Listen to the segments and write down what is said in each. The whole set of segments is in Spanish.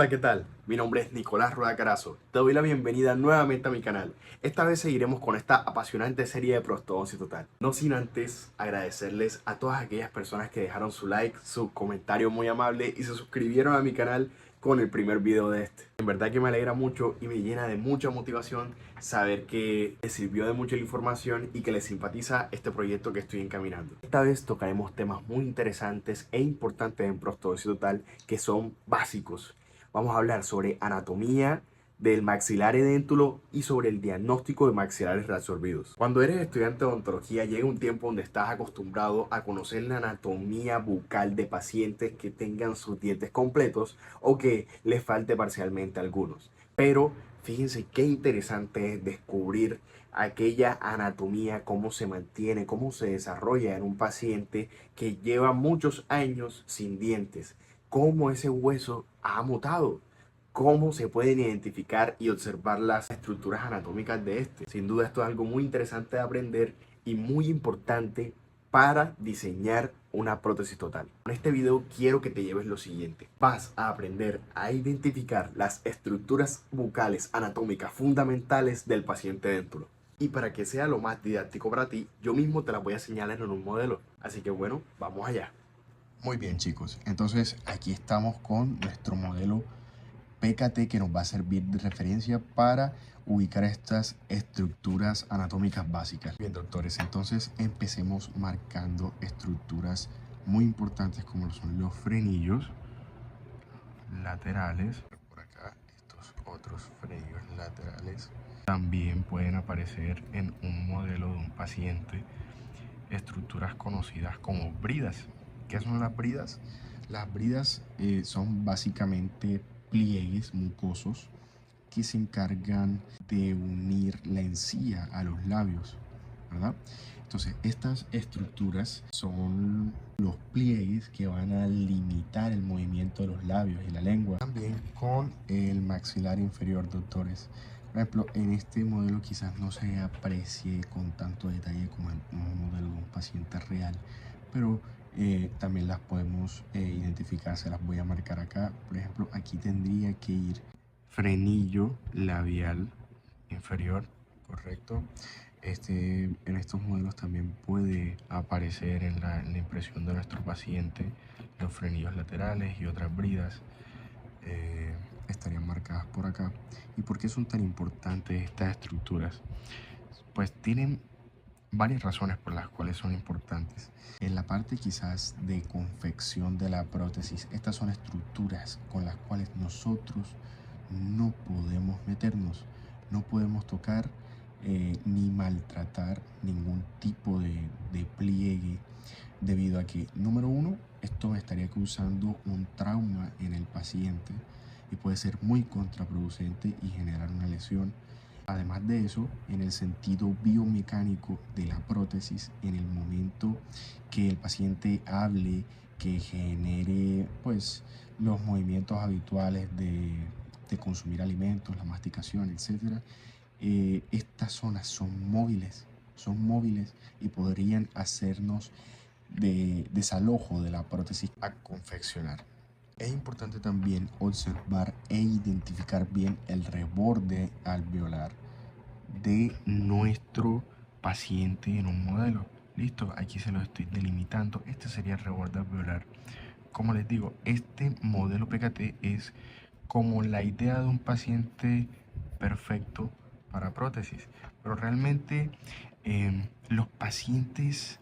Hola, ¿qué tal? Mi nombre es Nicolás Rueda Carazo. Te doy la bienvenida nuevamente a mi canal. Esta vez seguiremos con esta apasionante serie de Prostodoncia Total. No sin antes agradecerles a todas aquellas personas que dejaron su like, su comentario muy amable y se suscribieron a mi canal con el primer video de este. En verdad que me alegra mucho y me llena de mucha motivación saber que les sirvió de mucha la información y que les simpatiza este proyecto que estoy encaminando. Esta vez tocaremos temas muy interesantes e importantes en Prostodoncia Total que son básicos. Vamos a hablar sobre anatomía del maxilar edéntulo y sobre el diagnóstico de maxilares reabsorbidos. Cuando eres estudiante de odontología llega un tiempo donde estás acostumbrado a conocer la anatomía bucal de pacientes que tengan sus dientes completos o que les falte parcialmente algunos. Pero fíjense qué interesante es descubrir aquella anatomía, cómo se mantiene, cómo se desarrolla en un paciente que lleva muchos años sin dientes, cómo ese hueso ha mutado, cómo se pueden identificar y observar las estructuras anatómicas de este. Sin duda esto es algo muy interesante de aprender y muy importante para diseñar una prótesis total. En este video quiero que te lleves lo siguiente. Vas a aprender a identificar las estructuras bucales anatómicas fundamentales del paciente déntulo. Y para que sea lo más didáctico para ti, yo mismo te las voy a señalar en un modelo. Así que bueno, vamos allá. Muy bien, chicos, entonces aquí estamos con nuestro modelo PKT que nos va a servir de referencia para ubicar estas estructuras anatómicas básicas. Bien, doctores, entonces empecemos marcando estructuras muy importantes como lo son los frenillos laterales. Por acá, estos otros frenillos laterales también pueden aparecer en un modelo de un paciente estructuras conocidas como bridas. ¿Qué son las bridas? Las bridas son básicamente pliegues mucosos que se encargan de unir la encía a los labios, ¿verdad? Entonces, estas estructuras son los pliegues que van a limitar el movimiento de los labios y la lengua. También con el maxilar inferior, doctores. Por ejemplo, en este modelo quizás no se aprecie con tanto detalle como en un modelo de un paciente real, pero también las podemos identificar, se las voy a marcar acá. Por ejemplo, aquí tendría que ir frenillo labial inferior, correcto. En estos modelos también puede aparecer en la impresión de nuestro paciente los frenillos laterales y otras bridas estarían marcadas por acá. ¿Y por qué son tan importantes estas estructuras? Pues tienen varias razones por las cuales son importantes. En la parte quizás de confección de la prótesis, estas son estructuras con las cuales nosotros no podemos meternos, no podemos tocar ni maltratar ningún tipo de pliegue, debido a que, número uno, esto estaría causando un trauma en el paciente y puede ser muy contraproducente y generar una lesión. Además de eso, en el sentido biomecánico de la prótesis, en el momento que el paciente hable, que genere pues los movimientos habituales de consumir alimentos, la masticación, etcétera, estas zonas son móviles y podrían hacernos de desalojo de la prótesis a confeccionar. Es importante también observar e identificar bien el reborde alveolar de nuestro paciente en un modelo. Listo, aquí se lo estoy delimitando. Este sería el reborde alveolar. Como les digo, este modelo PKT es como la idea de un paciente perfecto para prótesis, pero realmente los pacientes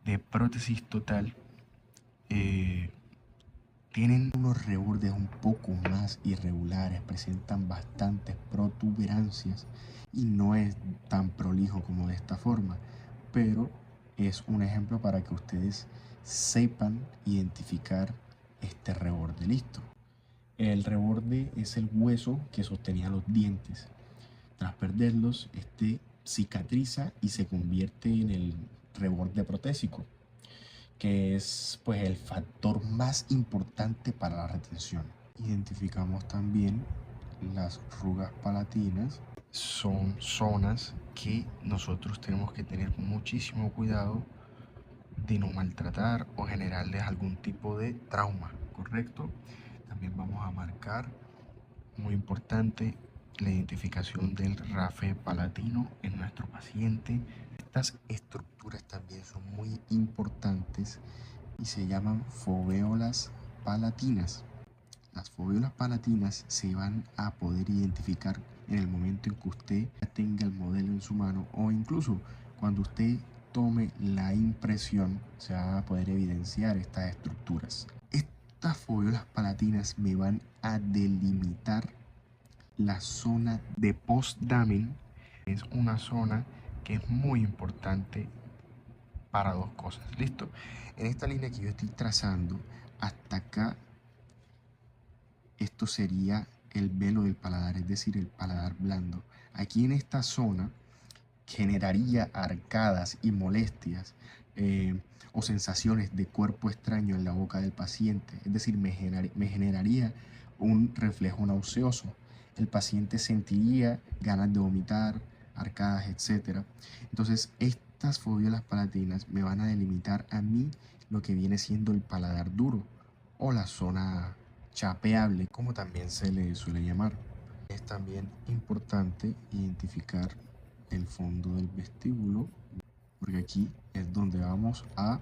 de prótesis total tienen unos rebordes un poco más irregulares, presentan bastantes protuberancias y no es tan prolijo como de esta forma, pero es un ejemplo para que ustedes sepan identificar este reborde. Listo. El reborde es el hueso que sostenía los dientes. Tras perderlos, este cicatriza y se convierte en el reborde protésico, que es pues el factor más importante para la retención. Identificamos también las rugas palatinas. Son zonas que nosotros tenemos que tener muchísimo cuidado de no maltratar o generarles algún tipo de trauma, ¿correcto? También vamos a marcar, muy importante, la identificación del rafe palatino en nuestro paciente. Estas estructuras también son muy importantes y se llaman foveolas palatinas. Las foveolas palatinas se van a poder identificar en el momento en que usted tenga el modelo en su mano, o incluso cuando usted tome la impresión se van a poder evidenciar estas estructuras. Estas foveolas palatinas me van a delimitar la zona de postdamen. Es una zona que es muy importante para dos cosas. ¿Listo? En esta línea que yo estoy trazando, hasta acá, esto sería el velo del paladar, es decir, el paladar blando. Aquí en esta zona generaría arcadas y molestias o sensaciones de cuerpo extraño en la boca del paciente, es decir, me generaría un reflejo nauseoso. El paciente sentiría ganas de vomitar, arcadas, etc. Entonces, estas foveolas palatinas me van a delimitar a mí lo que viene siendo el paladar duro o la zona chapeable, como también se le suele llamar. Es también importante identificar el fondo del vestíbulo, porque aquí es donde vamos a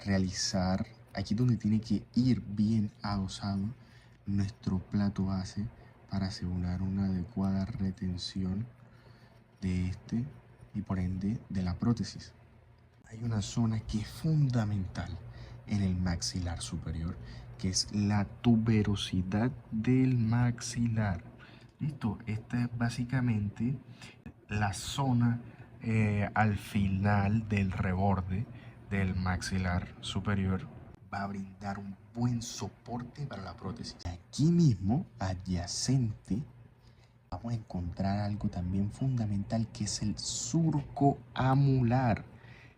realizar, aquí donde tiene que ir bien adosado nuestro plato base para asegurar una adecuada retención de este y por ende de la prótesis. Hay una zona que es fundamental en el maxilar superior, que es la tuberosidad del maxilar. Listo, esta es básicamente la zona al final del reborde del maxilar superior. Va a brindar un buen soporte para la prótesis. Aquí mismo, adyacente, vamos a encontrar algo también fundamental, que es el surco amular.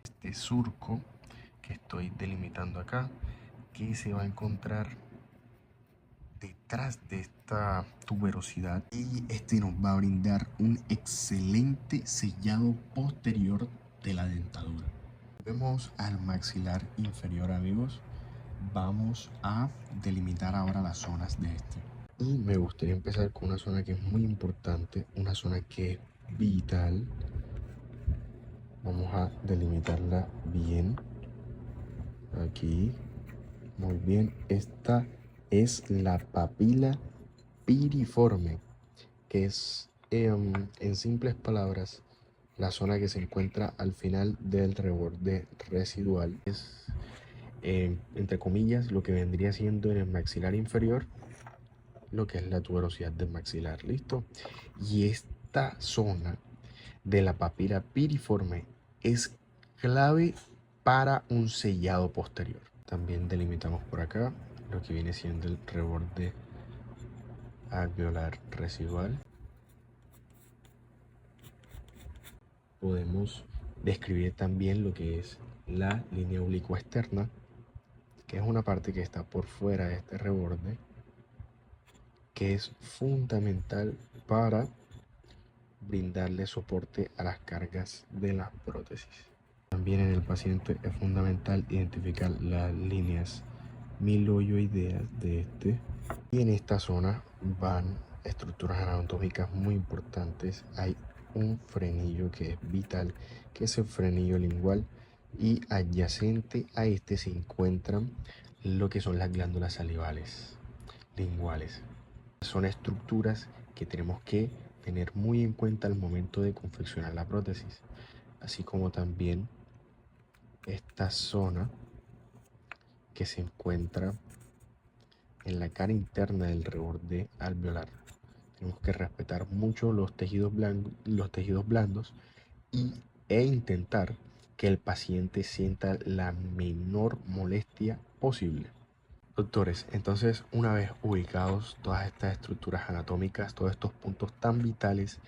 Este surco que estoy delimitando acá, que se va a encontrar detrás de esta tuberosidad, y este nos va a brindar un excelente sellado posterior de la dentadura. Vemos al maxilar inferior, amigos. Vamos a delimitar ahora las zonas de este. Y me gustaría empezar con una zona que es muy importante, una zona que es vital. Vamos a delimitarla bien. Aquí, muy bien. Esta es la papila piriforme, que es, en simples palabras, la zona que se encuentra al final del reborde residual. Es, entre comillas, lo que vendría siendo en el maxilar inferior, lo que es la tuberosidad del maxilar. ¿Listo? Y esta zona de la papila piriforme es clave para un sellado posterior. También delimitamos por acá lo que viene siendo el reborde alveolar residual. Podemos describir también lo que es la línea oblicua externa, que es una parte que está por fuera de este reborde, que es fundamental para brindarle soporte a las cargas de las prótesis. También en el paciente es fundamental identificar las líneas miloioideas de este, y en esta zona van estructuras anatómicas muy importantes. Hay un frenillo que es vital, que es el frenillo lingual, y adyacente a este se encuentran lo que son las glándulas salivales linguales. Son estructuras que tenemos que tener muy en cuenta al momento de confeccionar la prótesis, así como también esta zona que se encuentra en la cara interna del reborde alveolar. Tenemos que respetar mucho los tejidos blandos e intentar que el paciente sienta la menor molestia posible. Doctores, entonces, una vez ubicados todas estas estructuras anatómicas, todos estos puntos tan vitales,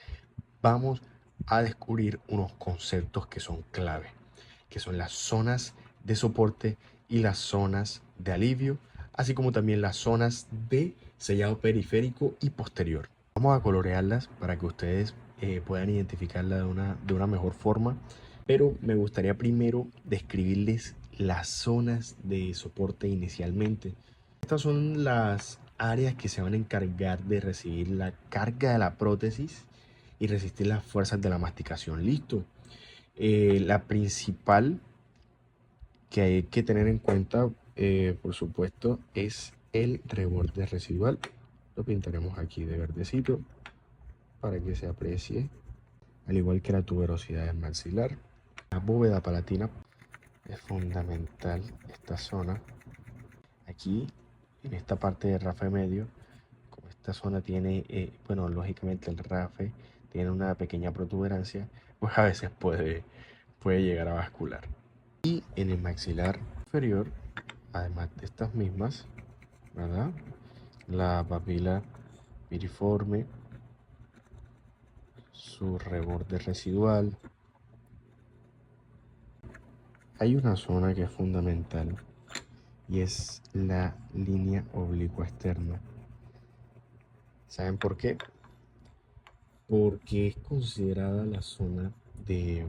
vamos a descubrir unos conceptos que son clave, que son las zonas de soporte y las zonas de alivio, así como también las zonas de sellado periférico y posterior. Vamos a colorearlas para que ustedes puedan identificarla de una mejor forma, pero me gustaría primero describirles las zonas de soporte inicialmente. Estas son las áreas que se van a encargar de recibir la carga de la prótesis y resistir las fuerzas de la masticación. Listo. La principal que hay que tener en cuenta, por supuesto, es el reborde residual. Lo pintaremos aquí de verdecito para que se aprecie, al igual que la tuberosidad del maxilar. La bóveda palatina es fundamental, esta zona. Aquí, en esta parte del rafe medio, como esta zona tiene, bueno, lógicamente el rafe tiene una pequeña protuberancia, pues a veces puede llegar a bascular. Y en el maxilar inferior, además de estas mismas, ¿verdad? La papila piriforme, su reborde residual. Hay una zona que es fundamental y es la línea oblicua externa. ¿Saben por qué? Porque es considerada la zona de,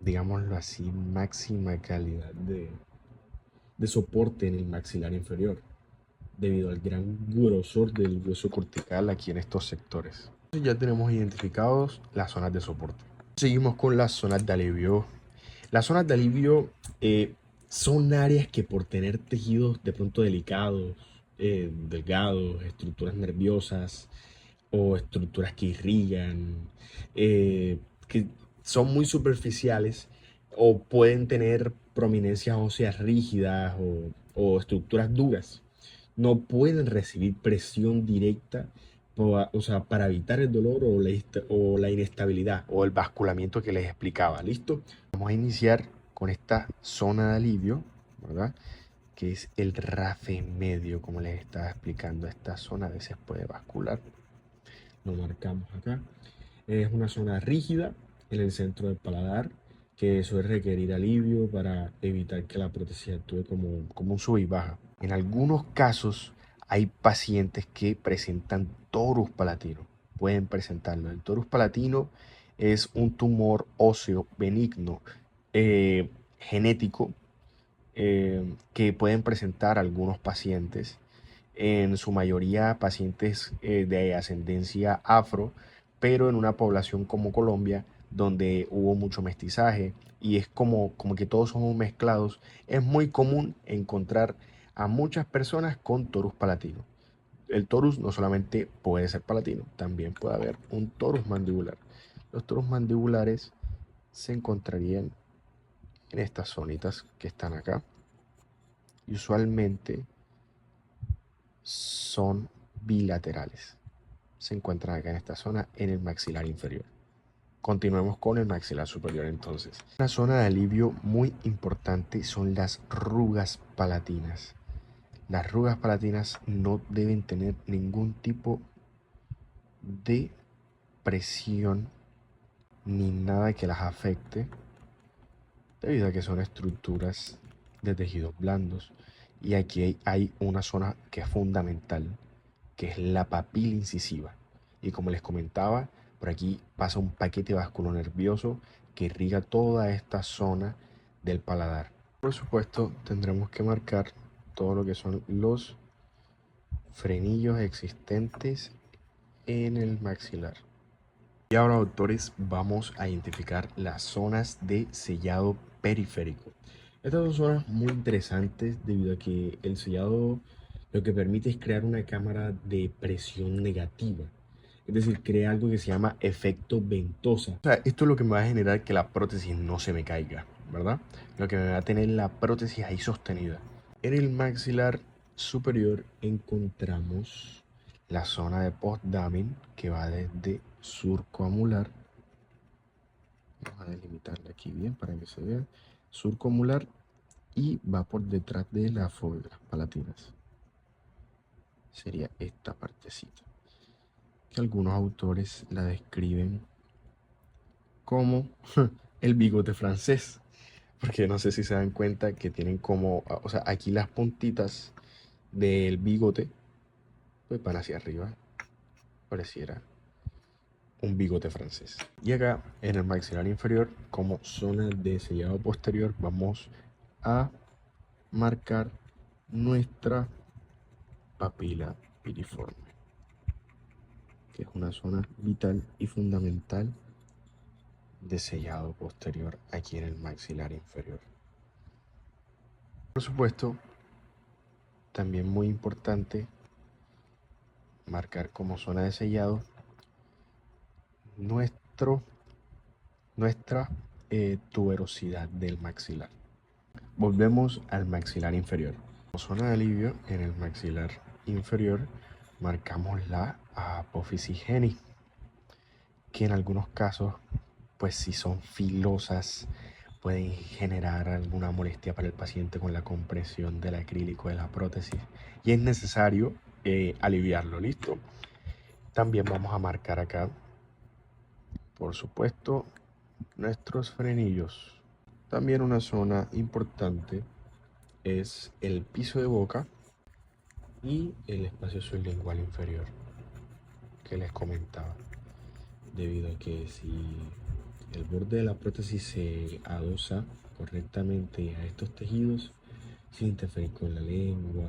digámoslo así, máxima calidad de soporte en el maxilar inferior, debido al gran grosor del hueso cortical aquí en estos sectores. Ya tenemos identificados las zonas de soporte. Seguimos con las zonas de alivio. Las zonas de alivio son áreas que por tener tejidos de pronto delicados, delgados, estructuras nerviosas o estructuras que irrigan, que son muy superficiales o pueden tener prominencias óseas rígidas o estructuras duras, no pueden recibir presión directa, o sea, para evitar el dolor o la inestabilidad o el basculamiento que les explicaba. ¿Listo? Vamos a iniciar con esta zona de alivio, ¿verdad? Que es el rafe medio, como les estaba explicando. Esta zona a veces puede bascular. Lo marcamos acá. Es una zona rígida en el centro del paladar que suele requerir alivio para evitar que la prótesis actúe como un sub y baja. En algunos casos hay pacientes que presentan torus palatino. Pueden presentarlo. El torus palatino es un tumor óseo benigno genético que pueden presentar algunos pacientes, en su mayoría pacientes de ascendencia afro, pero en una población como Colombia, donde hubo mucho mestizaje y es como que todos somos mezclados, es muy común encontrar a muchas personas con torus palatino. El torus no solamente puede ser palatino, también puede haber un torus mandibular. Los torus mandibulares se encontrarían en estas zonitas que están acá y usualmente son bilaterales. Se encuentran acá en esta zona en el maxilar inferior. Continuemos con el maxilar superior entonces. Una zona de alivio muy importante son las rugas palatinas. Las rugas palatinas no deben tener ningún tipo de presión ni nada que las afecte, debido a que son estructuras de tejidos blandos. Y aquí hay una zona que es fundamental, que es la papila incisiva. Y como les comentaba, por aquí pasa un paquete vasculonervioso que irriga toda esta zona del paladar. Por supuesto, tendremos que marcar todo lo que son los frenillos existentes en el maxilar. Y ahora, doctores, vamos a identificar las zonas de sellado periférico. Estas son zonas muy interesantes debido a que el sellado lo que permite es crear una cámara de presión negativa. Es decir, crea algo que se llama efecto ventosa. O sea, esto es lo que me va a generar que la prótesis no se me caiga, ¿verdad? Lo que me va a tener la prótesis ahí sostenida. En el maxilar superior encontramos la zona de post-damin que va desde surco amular. Vamos a delimitarla aquí bien para que se vea. Surco amular y va por detrás de las fóveas palatinas. Sería esta partecita, que algunos autores la describen como el bigote francés, porque no sé si se dan cuenta que tienen como, o sea, aquí las puntitas del bigote pues van hacia arriba, pareciera un bigote francés. Y acá en el maxilar inferior, como zona de sellado posterior, vamos a marcar nuestra papila piriforme, que es una zona vital y fundamental de sellado posterior aquí en el maxilar inferior. Por supuesto, también muy importante marcar como zona de sellado nuestra tuberosidad del maxilar. Volvemos al maxilar inferior. Como zona de alivio en el maxilar inferior marcamos la apófisis geni, que en algunos casos, pues si son filosas, pueden generar alguna molestia para el paciente con la compresión del acrílico de la prótesis y es necesario aliviarlo. Listo. También vamos a marcar acá, por supuesto, nuestros frenillos. También una zona importante es el piso de boca y el espacio sublingual inferior que les comentaba, debido a que si el borde de la prótesis se adosa correctamente a estos tejidos sin interferir con la lengua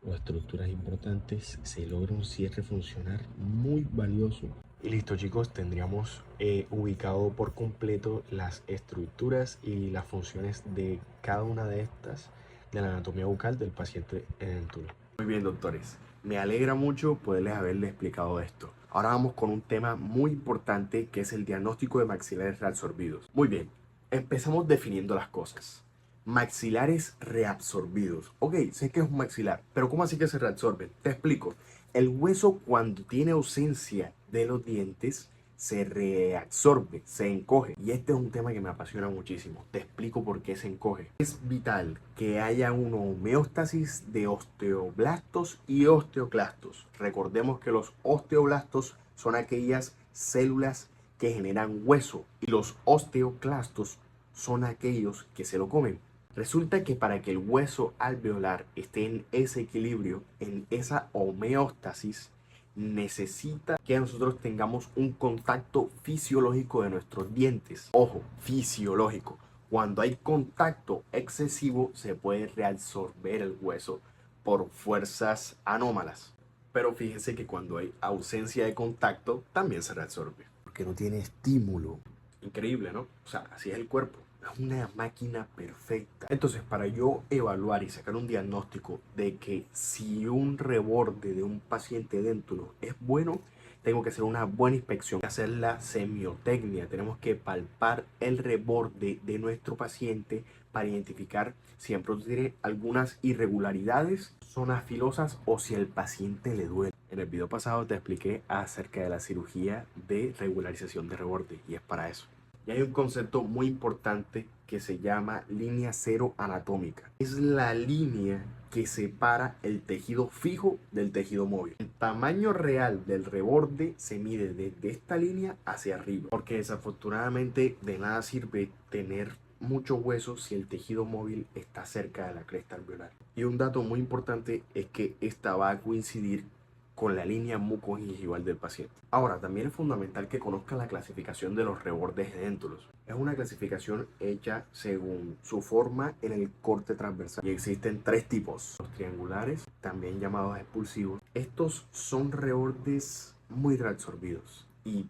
o estructuras importantes, se logra un cierre funcional muy valioso. Y listo, chicos, tendríamos ubicado por completo las estructuras y las funciones de cada una de estas de la anatomía bucal del paciente edéntulo. Muy bien, doctores. Me alegra mucho poderles haberles explicado esto. Ahora vamos con un tema muy importante que es el diagnóstico de maxilares reabsorbidos. Muy bien, empezamos definiendo las cosas. Maxilares reabsorbidos. Ok, sé que es un maxilar, pero ¿cómo así que se reabsorben? Te explico. El hueso cuando tiene ausencia de los dientes se reabsorbe, se encoge. Y este es un tema que me apasiona muchísimo. Te explico por qué se encoge. Es vital que haya una homeostasis de osteoblastos y osteoclastos. Recordemos que los osteoblastos son aquellas células que generan hueso y los osteoclastos son aquellos que se lo comen. Resulta que para que el hueso alveolar esté en ese equilibrio, en esa homeostasis, necesita que nosotros tengamos un contacto fisiológico de nuestros dientes. Ojo, fisiológico. Cuando hay contacto excesivo se puede reabsorber el hueso por fuerzas anómalas. Pero fíjense que cuando hay ausencia de contacto también se reabsorbe. Porque no tiene estímulo. Increíble, ¿no? O sea, así es el cuerpo. Es una máquina perfecta. Entonces, para yo evaluar y sacar un diagnóstico de que si un reborde de un paciente edéntulo es bueno, tengo que hacer una buena inspección, hacer la semiotecnia. Tenemos que palpar el reborde de nuestro paciente para identificar si en pronto tiene algunas irregularidades, zonas filosas o si al paciente le duele. En el video pasado te expliqué acerca de la cirugía de regularización de reborde y es para eso. Y hay un concepto muy importante que se llama línea cero anatómica. Es la línea que separa el tejido fijo del tejido móvil. El tamaño real del reborde se mide desde esta línea hacia arriba, porque desafortunadamente de nada sirve tener mucho hueso si el tejido móvil está cerca de la cresta alveolar. Y un dato muy importante es que esta va a coincidir con la línea mucogingival del paciente. Ahora, también es fundamental que conozcan la clasificación de los rebordes edéntulos. Es una clasificación hecha según su forma en el corte transversal. Y existen tres tipos. Los triangulares, también llamados expulsivos. Estos son rebordes muy reabsorbidos y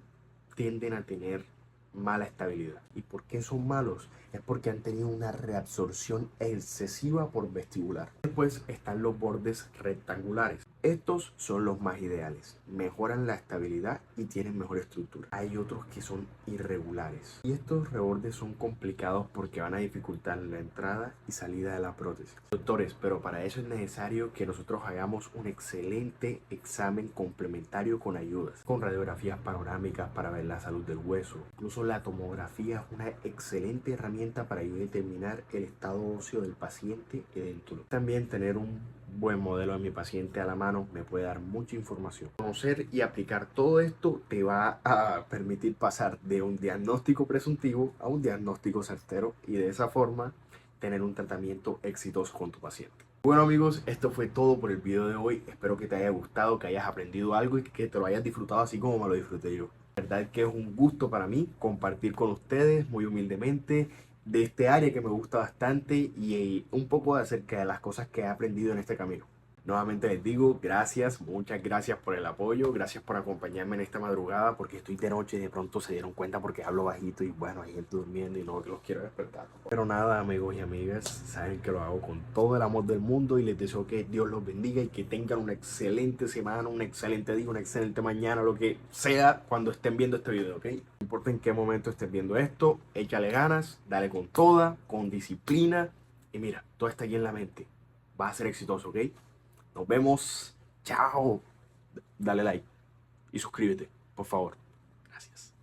tienden a tener mala estabilidad. ¿Y por qué son malos? Es porque han tenido una reabsorción excesiva por vestibular. Después están los bordes rectangulares. Estos son los más ideales, mejoran la estabilidad y tienen mejor estructura. Hay otros que son irregulares y estos rebordes son complicados porque van a dificultar la entrada y salida de la prótesis. Doctores, pero para eso es necesario que nosotros hagamos un excelente examen complementario con ayudas, con radiografías panorámicas para ver la salud del hueso. Incluso la tomografía es una excelente herramienta para ayudar a determinar el estado óseo del paciente edéntulo. También tener un buen modelo de mi paciente a la mano me puede dar mucha información. Conocer y aplicar todo esto te va a permitir pasar de un diagnóstico presuntivo a un diagnóstico certero y de esa forma tener un tratamiento exitoso con tu paciente. Bueno amigos, esto fue todo por el video de hoy. Espero que te haya gustado, que hayas aprendido algo y que te lo hayas disfrutado así como me lo disfruté yo. La verdad que es un gusto para mí compartir con ustedes muy humildemente de este área que me gusta bastante y un poco acerca de las cosas que he aprendido en este camino. Nuevamente les digo gracias, muchas gracias por el apoyo, gracias por acompañarme en esta madrugada porque estoy de noche y de pronto se dieron cuenta porque hablo bajito y bueno, hay gente durmiendo y no los quiero despertar. Pero nada, amigos y amigas, saben que lo hago con todo el amor del mundo y les deseo que Dios los bendiga y que tengan una excelente semana, un excelente día, una excelente mañana, lo que sea cuando estén viendo este video, ¿ok? No importa en qué momento estés viendo esto, échale ganas, dale con toda, con disciplina y mira, todo está aquí en la mente. Vas a ser exitoso, ¿ok? Nos vemos. Chao. Dale like y suscríbete, por favor. Gracias.